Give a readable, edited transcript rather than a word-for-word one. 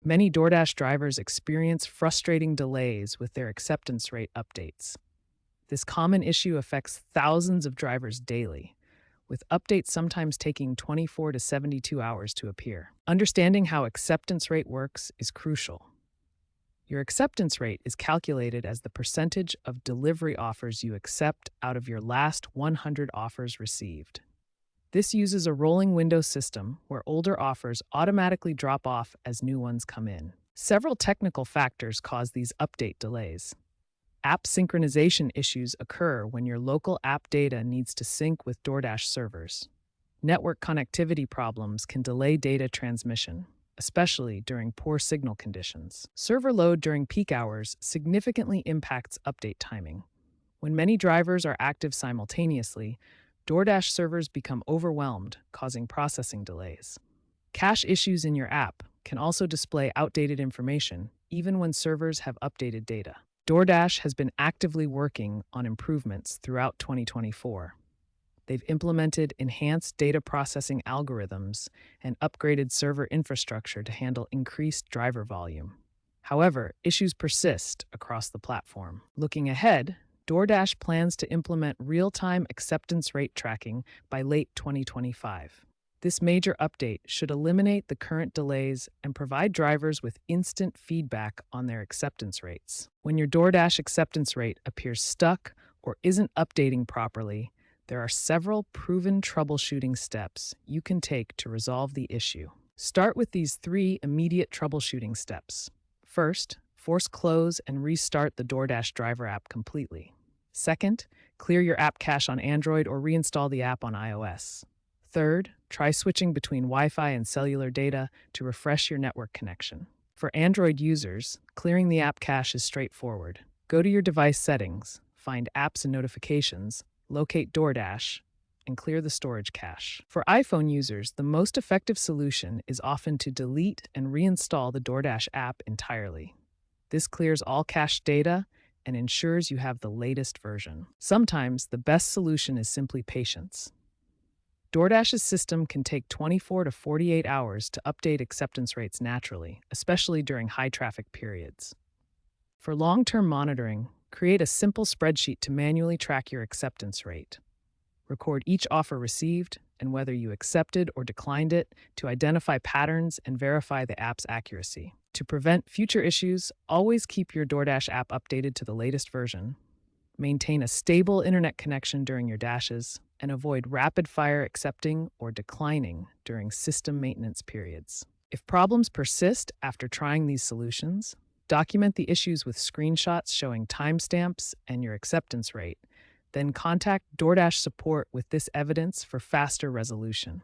Many DoorDash drivers experience frustrating delays with their acceptance rate updates. This common issue affects thousands of drivers daily, with updates sometimes taking 24 to 72 hours to appear. Understanding how acceptance rate works is crucial. Your acceptance rate is calculated as the percentage of delivery offers you accept out of your last 100 offers received. This uses a rolling window system where older offers automatically drop off as new ones come in. Several technical factors cause these update delays. App synchronization issues occur when your local app data needs to sync with DoorDash servers. Network connectivity problems can delay data transmission, especially during poor signal conditions. Server load during peak hours significantly impacts update timing. When many drivers are active simultaneously, DoorDash servers become overwhelmed, causing processing delays. Cache issues in your app can also display outdated information, even when servers have updated data. DoorDash has been actively working on improvements throughout 2024. They've implemented enhanced data processing algorithms and upgraded server infrastructure to handle increased driver volume. However, issues persist across the platform. Looking ahead, DoorDash plans to implement real-time acceptance rate tracking by late 2025. This major update should eliminate the current delays and provide drivers with instant feedback on their acceptance rates. When your DoorDash acceptance rate appears stuck or isn't updating properly, there are several proven troubleshooting steps you can take to resolve the issue. Start with these 3 immediate troubleshooting steps. First, force close and restart the DoorDash driver app completely. Second, clear your app cache on Android or reinstall the app on iOS. Third, try switching between Wi-Fi and cellular data to refresh your network connection. For Android users, clearing the app cache is straightforward. Go to your device settings, find Apps and Notifications, locate DoorDash, and clear the storage cache. For iPhone users, the most effective solution is often to delete and reinstall the DoorDash app entirely. This clears all cached data and ensures you have the latest version. Sometimes, the best solution is simply patience. DoorDash's system can take 24 to 48 hours to update acceptance rates naturally, especially during high-traffic periods. For long-term monitoring, create a simple spreadsheet to manually track your acceptance rate. Record each offer received and whether you accepted or declined it to identify patterns and verify the app's accuracy. To prevent future issues, always keep your DoorDash app updated to the latest version. Maintain a stable internet connection during your dashes, and avoid rapid-fire accepting or declining during system maintenance periods. If problems persist after trying these solutions, document the issues with screenshots showing timestamps and your acceptance rate. Then contact DoorDash support with this evidence for faster resolution.